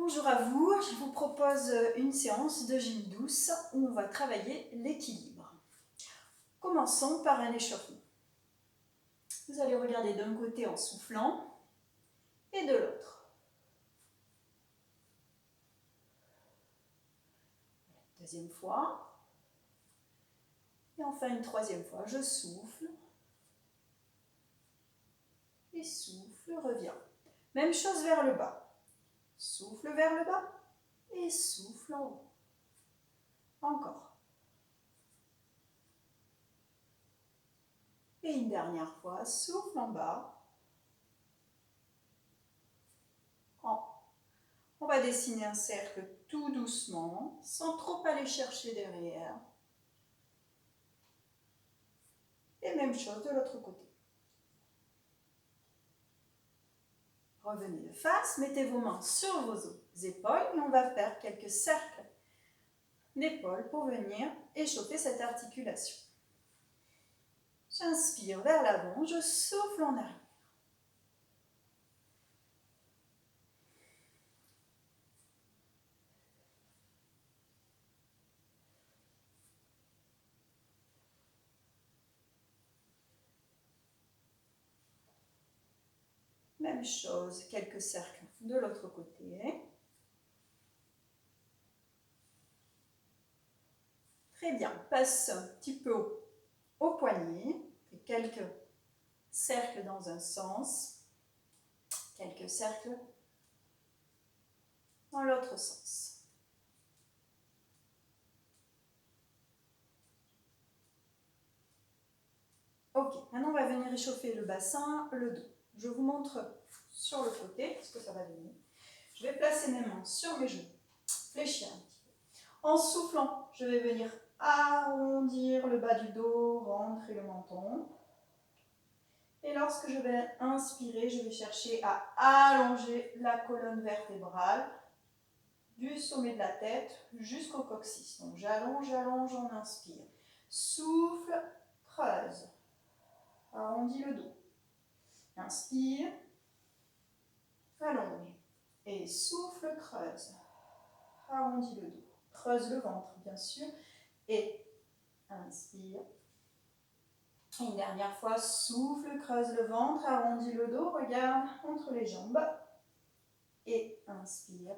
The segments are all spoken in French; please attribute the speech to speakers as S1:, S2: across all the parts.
S1: Bonjour à vous, je vous propose une séance de gym douce où on va travailler l'équilibre. Commençons par un échauffement. Vous allez regarder d'un côté en soufflant et de l'autre. Deuxième fois. Et enfin une troisième fois, je souffle. Et souffle, reviens. Même chose vers le bas. Souffle vers le bas et souffle en haut. Encore. Et une dernière fois, souffle en bas. On va dessiner un cercle tout doucement, sans trop aller chercher derrière. Et même chose de l'autre côté. Revenez de face, mettez vos mains sur vos épaules et on va faire quelques cercles d'épaule pour venir échauffer cette articulation. J'inspire vers l'avant, je souffle en arrière. Même chose, quelques cercles de l'autre côté. Très bien, passe un petit peu au poignet, et quelques cercles dans un sens, quelques cercles dans l'autre sens. Ok, maintenant on va venir échauffer le bassin, le dos. Je vous montre sur le côté, ce que ça va donner. Je vais placer mes mains sur mes genoux, fléchir un petit peu. En soufflant, je vais venir arrondir le bas du dos, rentrer le menton. Et lorsque je vais inspirer, je vais chercher à allonger la colonne vertébrale du sommet de la tête jusqu'au coccyx. Donc j'allonge, j'allonge, on inspire. Souffle, creuse. Arrondis le dos. Inspire, allonge. Et souffle, creuse. Arrondis le dos. Creuse le ventre, bien sûr. Et inspire. Et une dernière fois, souffle, creuse le ventre, arrondis le dos, regarde entre les jambes. Et inspire.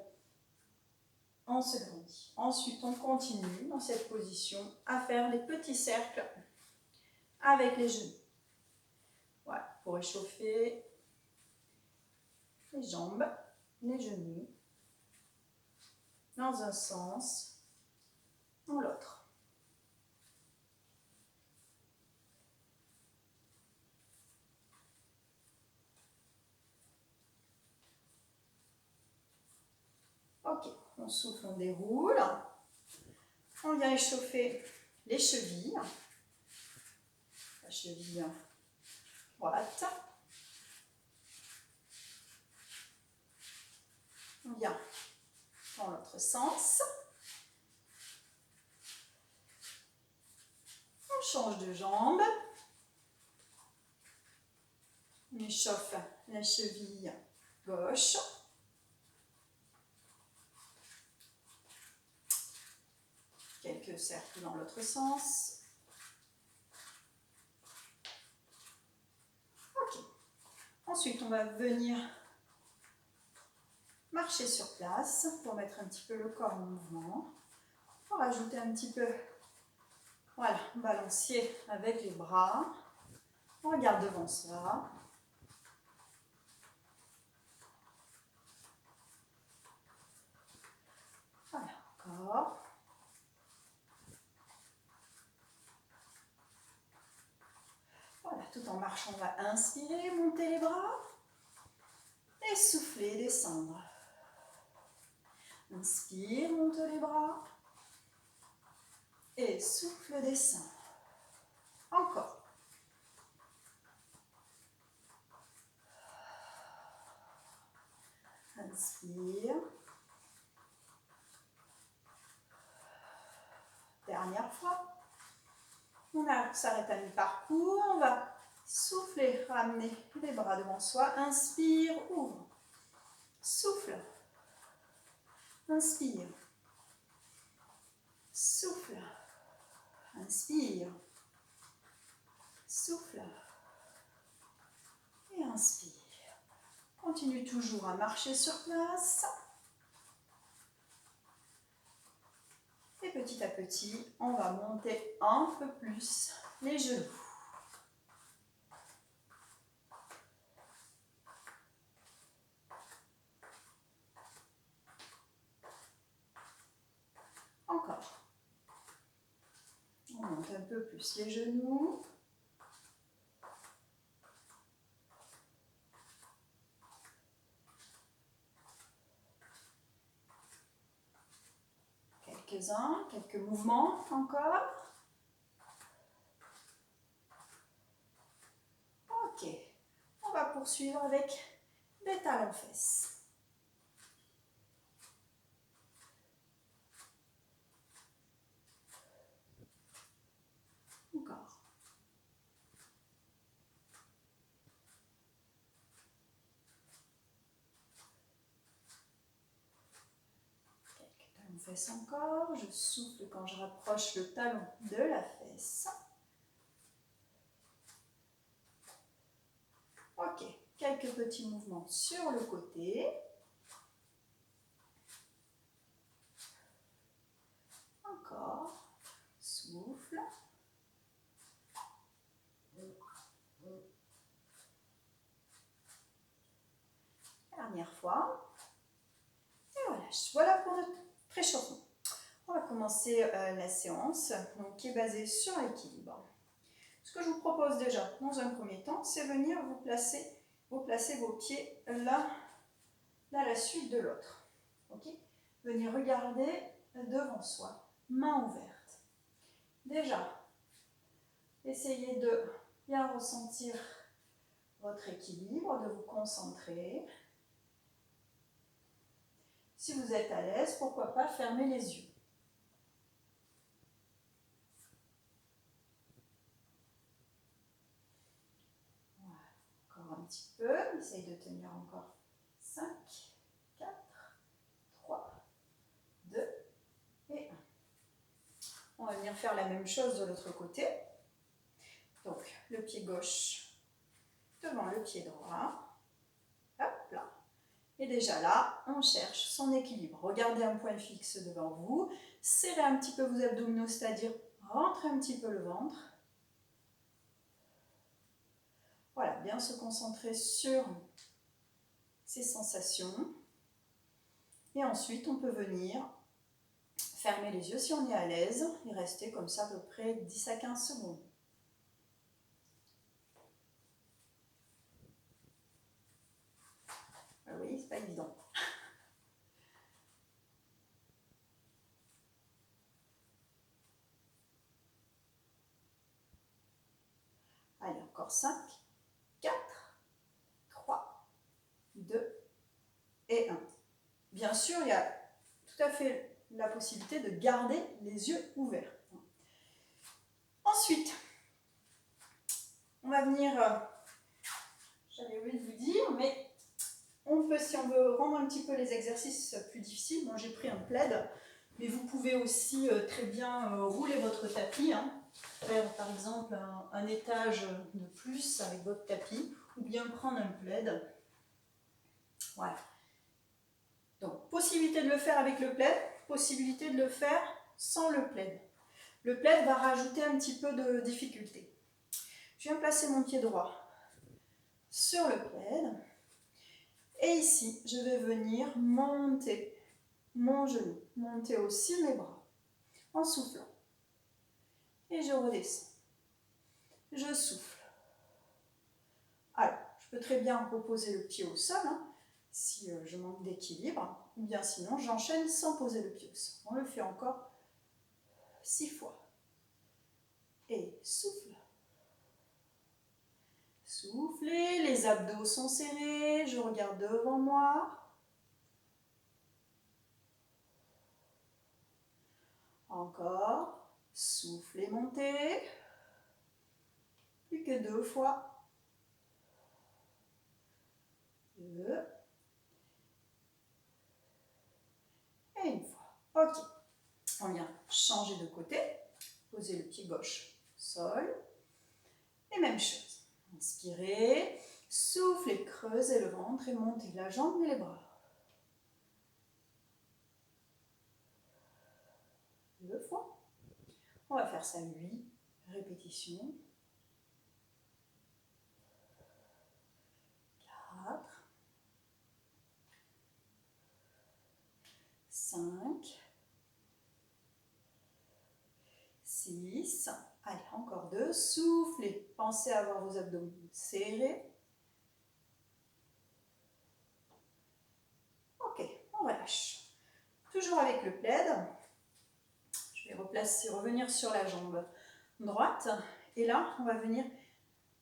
S1: On se grandit. Ensuite, on continue dans cette position à faire les petits cercles avec les genoux. Voilà, pour échauffer les jambes, les genoux, dans un sens, dans l'autre. Ok, on souffle, on déroule. On vient échauffer les chevilles. La cheville droite. On vient dans l'autre sens. On change de jambe. On échauffe la cheville gauche. Quelques cercles dans l'autre sens. Ok. Ensuite, on va venir marcher sur place pour mettre un petit peu le corps en mouvement. On va rajouter un petit peu, voilà, balancier avec les bras. On regarde devant soi. Voilà, encore. Voilà, tout en marchant, on va inspirer, monter les bras. Et souffler, descendre. Inspire, monte les bras. Et souffle, descend. Encore. Inspire. Dernière fois. On s'arrête à mi-parcours. On va souffler, ramener les bras devant soi. Inspire, ouvre. Souffle. Inspire. Souffle. Inspire. Souffle. Et inspire. Continue toujours à marcher sur place. Et petit à petit, on va monter un peu plus les genoux. Encore. On monte un peu plus les genoux. Quelques-uns, quelques mouvements encore. Ok. On va poursuivre avec des talons-fesses. Encore. Quelques talons-fesses encore. Je souffle quand je rapproche le talon de la fesse. Ok. Quelques petits mouvements sur le côté. Encore. Souffle. Dernière fois. Et voilà pour notre préchauffement. On va commencer la séance donc, qui est basée sur l'équilibre. Ce que je vous propose déjà dans un premier temps, c'est venir vous placer vos pieds l'un à la suite de l'autre. Okay? Venir regarder devant soi, main ouverte. Déjà, essayez de bien ressentir votre équilibre, de vous concentrer. Si vous êtes à l'aise, pourquoi pas fermer les yeux. Voilà. Encore un petit peu, essayez de tenir encore 5, 4, 3, 2 et 1. On va venir faire la même chose de l'autre côté. Donc, le pied gauche devant le pied droit. Hop là. Et déjà là, on cherche son équilibre. Regardez un point fixe devant vous. Serrez un petit peu vos abdominaux, c'est-à-dire rentrez un petit peu le ventre. Voilà, bien se concentrer sur ces sensations. Et ensuite, on peut venir fermer les yeux si on est à l'aise et rester comme ça à peu près 10 à 15 secondes. Ah oui, c'est pas évident. Allez, encore 5, 4, 3, 2 et 1. Bien sûr, il y a tout à fait la possibilité de garder les yeux ouverts. Ensuite, on va venir, j'avais oublié de vous dire, mais on peut, si on veut rendre un petit peu les exercices plus difficiles, moi j'ai pris un plaid, mais vous pouvez aussi très bien rouler votre tapis, hein, faire par exemple un étage de plus avec votre tapis, ou bien prendre un plaid. Voilà. Donc, possibilité de le faire avec le plaid, possibilité de le faire sans le plaid. Le plaid va rajouter un petit peu de difficulté. Je viens placer mon pied droit sur le plaid. Et ici, je vais venir monter mon genou, monter aussi mes bras en soufflant. Et je redescends. Je souffle. Alors, je peux très bien reposer le pied au sol, hein, si je manque d'équilibre, ou bien sinon j'enchaîne sans poser le pied au sol. On le fait encore 6 fois. Et souffle. Soufflez, les abdos sont serrés, je regarde devant moi. Encore, soufflez, montez. Plus que 2 fois. 2. Et Ok, on vient changer de côté, poser le pied gauche au sol, et même chose. Inspirez, soufflez, creusez le ventre et montez la jambe et les bras. 2 fois. On va faire ça 8 répétitions. 4, 5, 6, allez, encore 2, soufflez, pensez à avoir vos abdominaux serrés. Ok, on relâche. Toujours avec le plaid, je vais revenir sur la jambe droite, et là, on va venir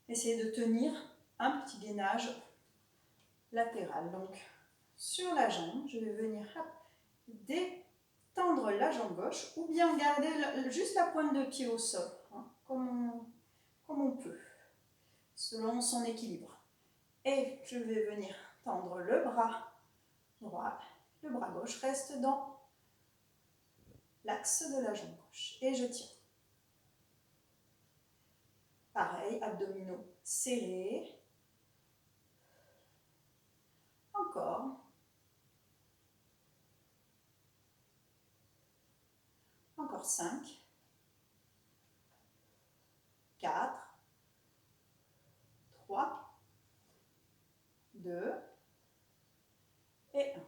S1: essayer de tenir un petit gainage latéral. Donc, sur la jambe, je vais venir détendre la jambe gauche, ou bien garder juste la pointe de pied au sol, hein, comme on peut, selon son équilibre. Et je vais venir tendre le bras droit, le bras gauche reste dans l'axe de la jambe gauche. Et je tiens. Pareil, abdominaux serrés. Encore. Encore 5. 4. 3. 2. Et 1.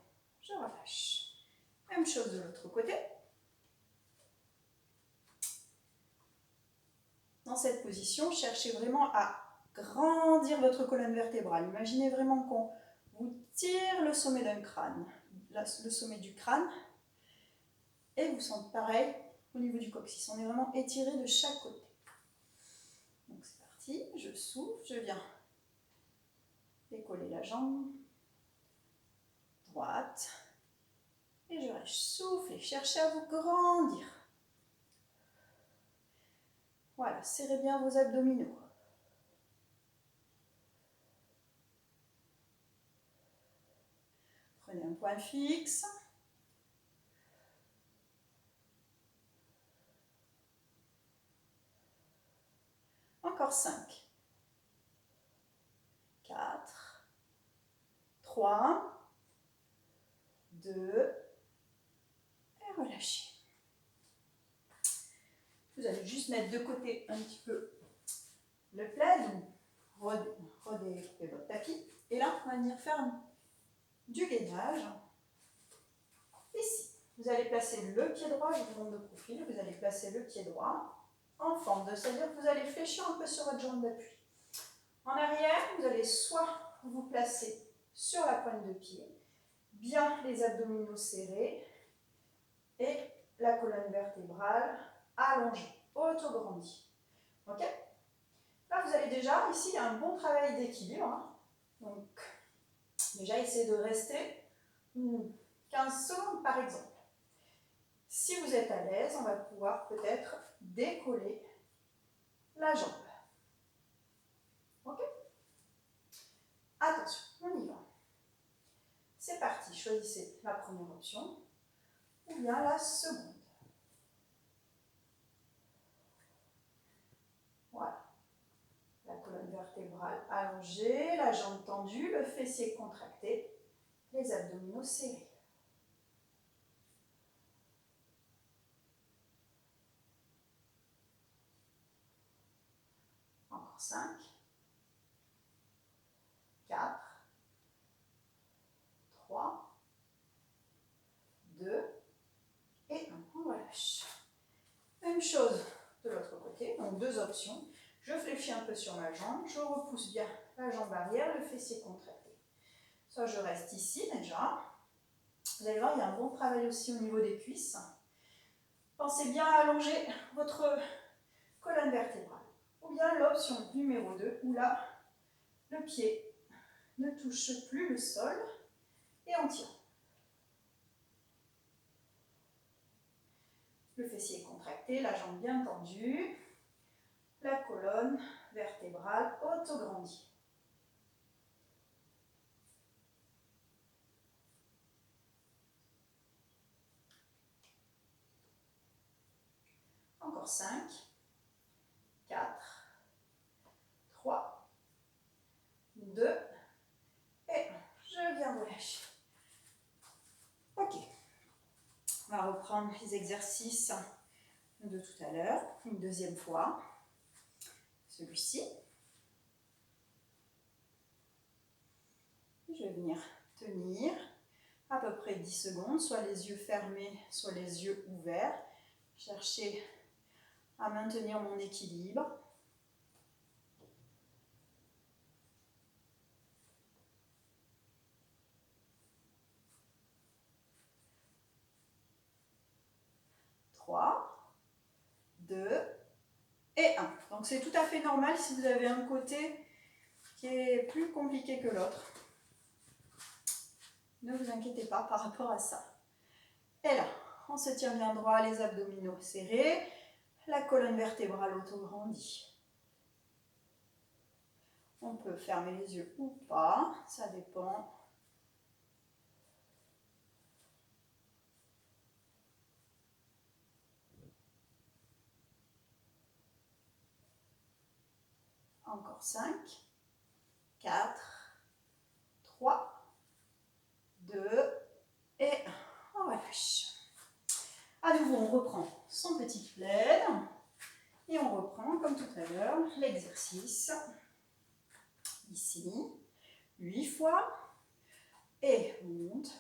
S1: Je relâche. Même chose de l'autre côté. Dans cette position, cherchez vraiment à grandir votre colonne vertébrale. Imaginez vraiment qu'on vous tire le sommet d'un crâne, le sommet du crâne, et vous sentez pareil au niveau du coccyx. On est vraiment étiré de chaque côté. Donc c'est parti, je souffle, je viens décoller la jambe droite, et je reste souffler, cherchez à vous grandir. Voilà, serrez bien vos abdominaux. Prenez un point fixe. Encore 5. 4. 3. 2. Et relâchez. Vous allez juste mettre de côté un petit peu le plaid, ou redécouper votre tapis. Et là, on va venir faire du gainage. Ici, vous allez placer le pied droit, je vous montre de profil, vous allez placer le pied droit en fente, c'est-à-dire que vous allez fléchir un peu sur votre jambe d'appui. En arrière, vous allez soit vous placer sur la pointe de pied, bien les abdominaux serrés et la colonne vertébrale allongée, auto-grandie. Ok? Là, vous avez déjà, ici, un bon travail d'équilibre. Hein. Donc, déjà, essayez de rester 15 secondes par exemple. Si vous êtes à l'aise, on va pouvoir peut-être décoller la jambe. Ok? Attention, on y va. C'est parti, choisissez la première option ou bien la seconde. Voilà. La colonne vertébrale allongée, la jambe tendue, le fessier contracté, les abdominaux serrés. Encore 5, 4, 3, 2 et 1. On relâche. Même chose de l'autre côté, donc 2 options. Je fléchis un peu sur ma jambe, je repousse bien la jambe arrière, le fessier contracté. Soit je reste ici déjà. Vous allez voir, il y a un bon travail aussi au niveau des cuisses. Pensez bien à allonger votre colonne vertébrale. Ou bien l'option numéro 2, où là, le pied ne touche plus le sol et on tire. Le fessier est contracté, la jambe bien tendue, la colonne vertébrale auto-grandie. 5, 4, 3, 2, et 1. Je viens relâcher. Ok. On va reprendre les exercices de tout à l'heure, une deuxième fois. Celui-ci. Je vais venir tenir à peu près 10 secondes, soit les yeux fermés, soit les yeux ouverts. Chercher à maintenir mon équilibre. Trois, 2 et 1. Donc c'est tout à fait normal si vous avez un côté qui est plus compliqué que l'autre. Ne vous inquiétez pas par rapport à ça. Et là, on se tient bien droit, les abdominaux serrés, la colonne vertébrale auto-grandie. On peut fermer les yeux ou pas, ça dépend. Encore 5, 4, 3, 2 et 1. On relâche. À nouveau, on reprend son petit plaid et on reprend, comme tout à l'heure, l'exercice. Ici, 8 fois et monte.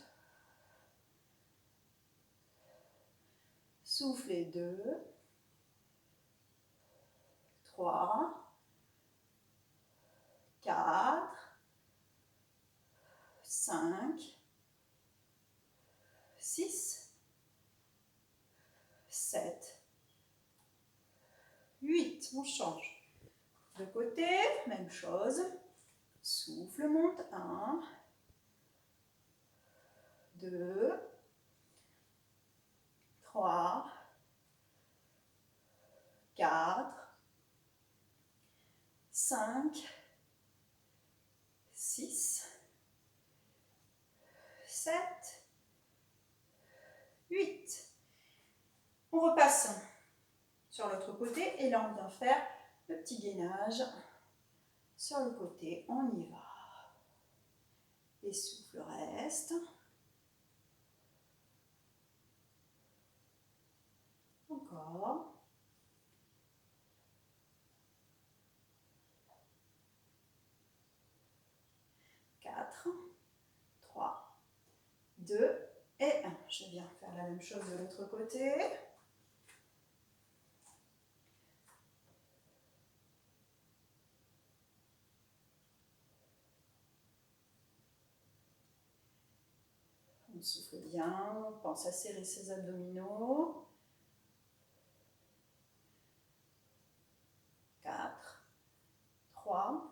S1: Soufflez 2, 3, 4, 5, 6, 7, 8. On change. De côté, même chose. Souffle, monte. 1, 2, 3, 4, 5, 6, 7, 8. On repasse sur l'autre côté et là on vient faire le petit gainage sur le côté. On y va. Et souffle reste. Encore. Quatre, 3, 2 et 1. Je viens faire la même chose de l'autre côté. On souffle bien, on pense à serrer ses abdominaux. 4, 3,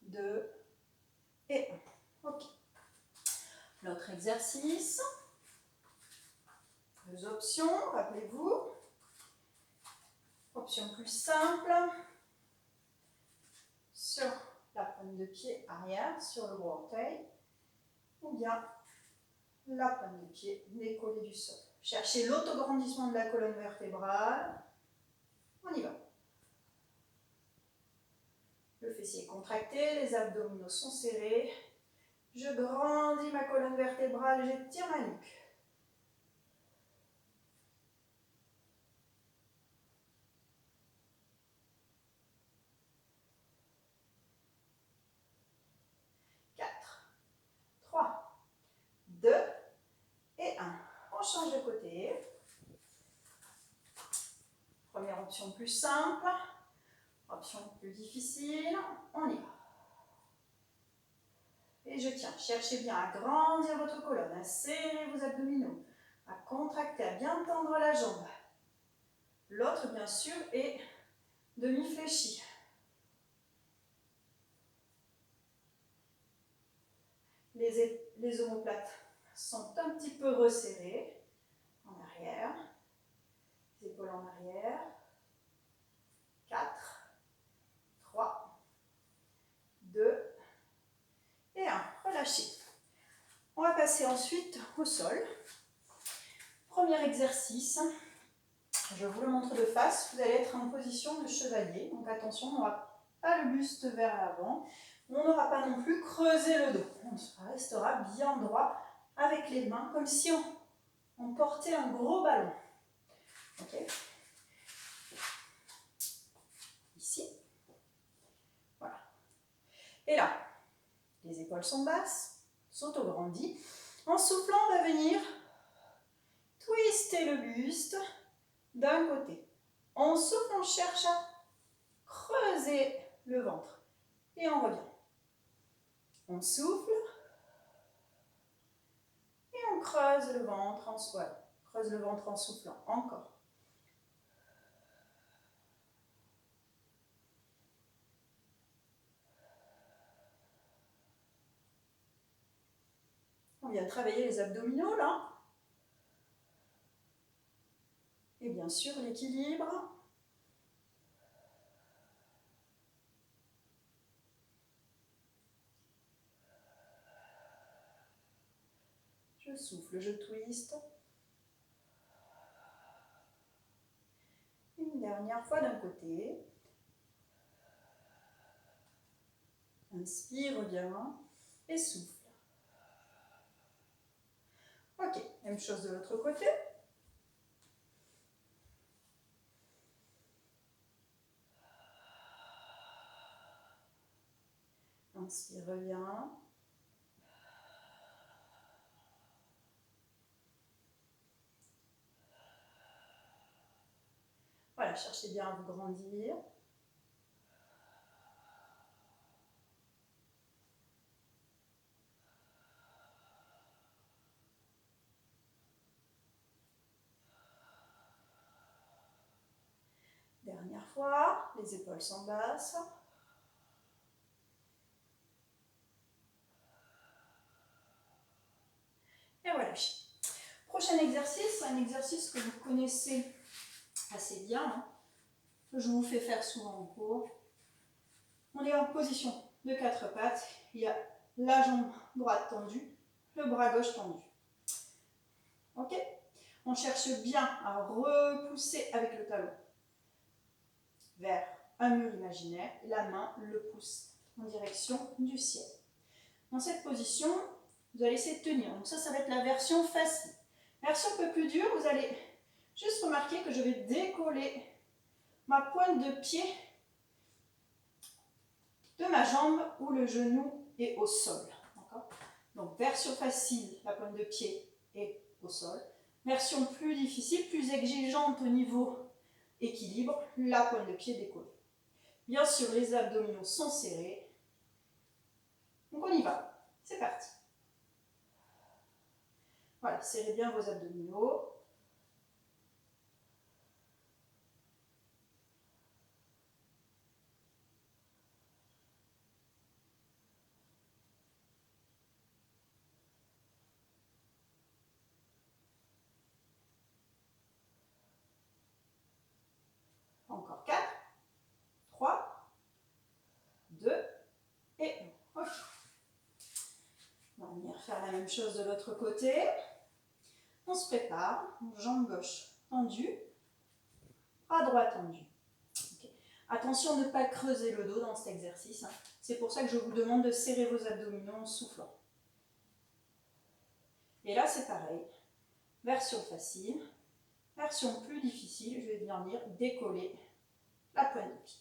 S1: 2 et 1. Ok. L'autre exercice. 2 options, rappelez-vous. Option plus simple. Sur la pointe de pied arrière, sur le gros orteil. Ou bien la pointe de pied décollée du sol. Cherchez l'autograndissement de la colonne vertébrale. On y va. Le fessier est contracté, les abdominaux sont serrés. Je grandis ma colonne vertébrale, j'étire ma nuque. Quatre, 3, 2 et 1. On change de côté. Première option plus simple. Option plus difficile. On y va. Et je tiens. Cherchez bien à grandir votre colonne, à serrer vos abdominaux, à contracter, à bien tendre la jambe. L'autre, bien sûr, est demi-fléchi. Les omoplates sont un petit peu resserrées en arrière. Les épaules en arrière. 4, 3, 2 et 1. Relâchez. On va passer ensuite au sol. Premier exercice. Je vous le montre de face. Vous allez être en position de chevalier. Donc attention, on n'aura pas le buste vers l'avant. On n'aura pas non plus creusé le dos. On restera bien droit avec les mains, comme si on portait un gros ballon. Okay. Ici. Voilà. Et là, les épaules sont basses, s'auto-grandit. En soufflant, on va venir twister le buste d'un côté. En soufflant, on cherche à creuser le ventre. Et on revient. On souffle. Et on creuse le ventre en soufflant. Creuse le ventre en soufflant. Encore. On vient de travailler les abdominaux là. Et bien sûr l'équilibre. Je souffle, je twiste. Une dernière fois d'un côté. Inspire bien et souffle. Ok, même chose de l'autre côté. Inspire bien. Voilà, cherchez bien à vous grandir. Dernière fois, les épaules sont basses. Et voilà. Prochain exercice, un exercice que vous connaissez assez bien, hein, que je vous fais faire souvent en cours. On est en position de 4 pattes. Il y a la jambe droite tendue, le bras gauche tendu. Ok? On cherche bien à repousser avec le talon vers un mur imaginaire. La main le pousse en direction du ciel. Dans cette position, vous allez essayer de tenir. Donc ça va être la version facile. Version un peu plus dure, vous allez juste remarquer que je vais décoller ma pointe de pied de ma jambe où le genou est au sol. Donc version facile, la pointe de pied est au sol. Version plus difficile, plus exigeante au niveau équilibre, la pointe de pied décollée. Bien sûr, les abdominaux sont serrés. Donc on y va. C'est parti. Voilà, serrez bien vos abdominaux. Encore 4, 3, 2 et 1. Ok. On va venir faire la même chose de l'autre côté. On se prépare. Jambe gauche tendue, bras droit tendu. Okay. Attention de ne pas creuser le dos dans cet exercice. C'est pour ça que je vous demande de serrer vos abdominaux en soufflant. Et là, c'est pareil. Version facile. Version plus difficile, je vais venir décoller la pointe de pied.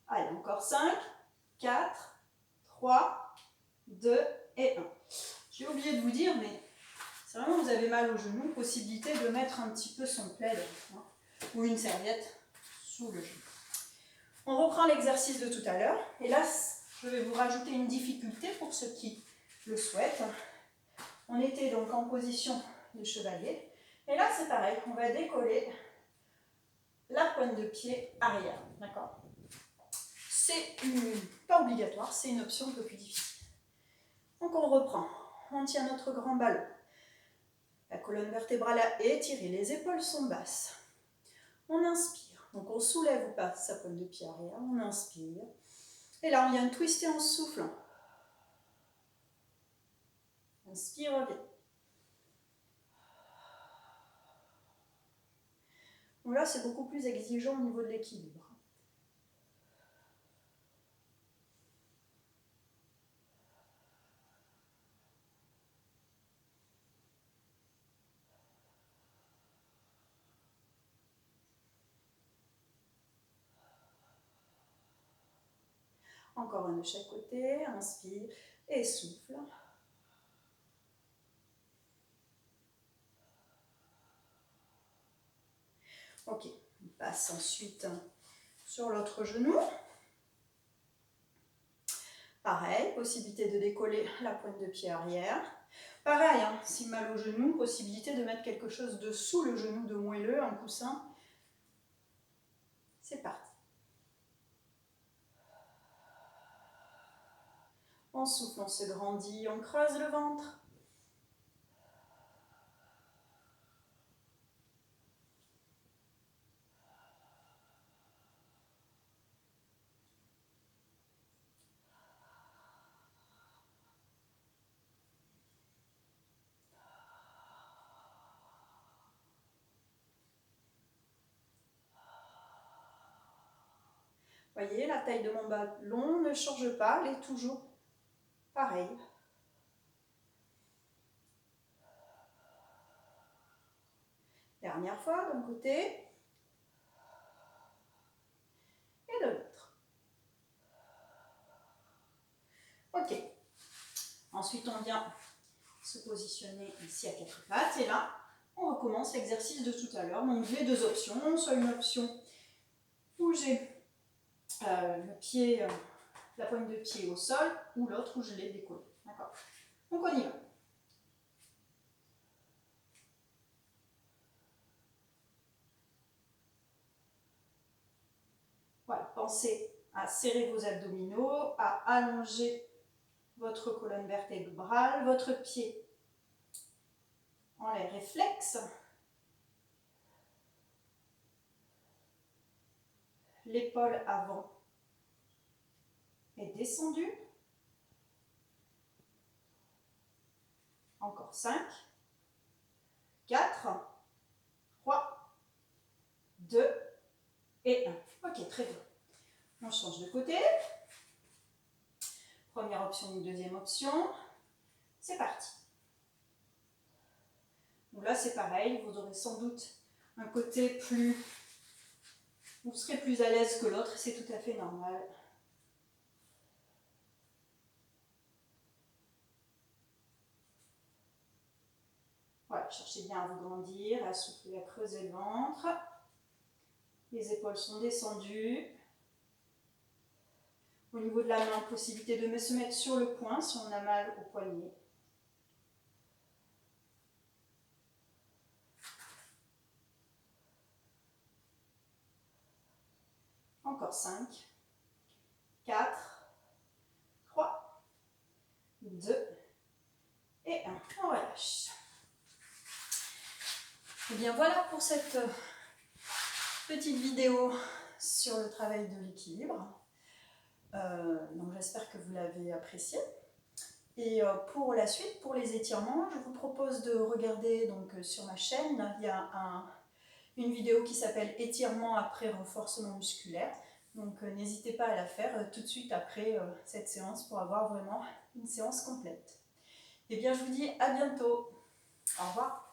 S1: Allez, encore 5, 4, 3, 2 et 1. J'ai oublié de vous dire, mais si vraiment vous avez mal au genou, possibilité de mettre un petit peu son plaid ou une serviette sous le genou. On reprend l'exercice de tout à l'heure. Et là, je vais vous rajouter une difficulté pour ceux qui le souhaitent. On était donc en position de chevalier. Et là, c'est pareil. On va décoller la pointe de pied arrière. D'accord ? c'est pas obligatoire, c'est une option un peu plus difficile. Donc on reprend, on tient notre grand ballon. La colonne vertébrale est étirée, les épaules sont basses. On inspire, donc on soulève ou pas sa pointe de pied arrière, on inspire. Et là on vient twister en soufflant. Inspire, reviens. Donc là c'est beaucoup plus exigeant au niveau de l'équilibre. Encore un de chaque côté, inspire et souffle. Ok, on passe ensuite sur l'autre genou. Pareil, possibilité de décoller la pointe de pied arrière. Pareil, hein, si mal au genou, possibilité de mettre quelque chose dessous le genou de moelleux, un coussin. C'est parti. On souffle, on se grandit, on creuse le ventre. Voyez, la taille de mon ballon ne change pas, elle est toujours pareille. Dernière fois, d'un côté et de l'autre. Ok. Ensuite, on vient se positionner ici à quatre pattes et là, on recommence l'exercice de tout à l'heure. Donc, j'ai deux options, soit une option où j'ai le pied, la pointe de pied au sol, ou l'autre où je l'ai décollé. D'accord? Donc on y va. Voilà, pensez à serrer vos abdominaux, à allonger votre colonne vertébrale, votre pied en l'air réflexe. L'épaule avant est descendue. Encore 5, 4, 3, 2 et 1. Ok, très bien. On change de côté. Première option ou deuxième option. C'est parti. Donc là, c'est pareil. Vous aurez sans doute un côté plus... Vous serez plus à l'aise que l'autre. C'est tout à fait normal. Voilà, cherchez bien à vous grandir, à souffler, à creuser le ventre. Les épaules sont descendues. Au niveau de la main, possibilité de se mettre sur le poing si on a mal au poignet. Encore 5, 4, 3, 2 et 1. On relâche. Et bien voilà pour cette petite vidéo sur le travail de l'équilibre. Donc j'espère que vous l'avez apprécié. Et pour la suite, pour les étirements, je vous propose de regarder donc, sur ma chaîne, il y a une vidéo qui s'appelle « Étirement après renforcement musculaire ». Donc n'hésitez pas à la faire tout de suite après cette séance pour avoir vraiment une séance complète. Et bien je vous dis à bientôt. Au revoir.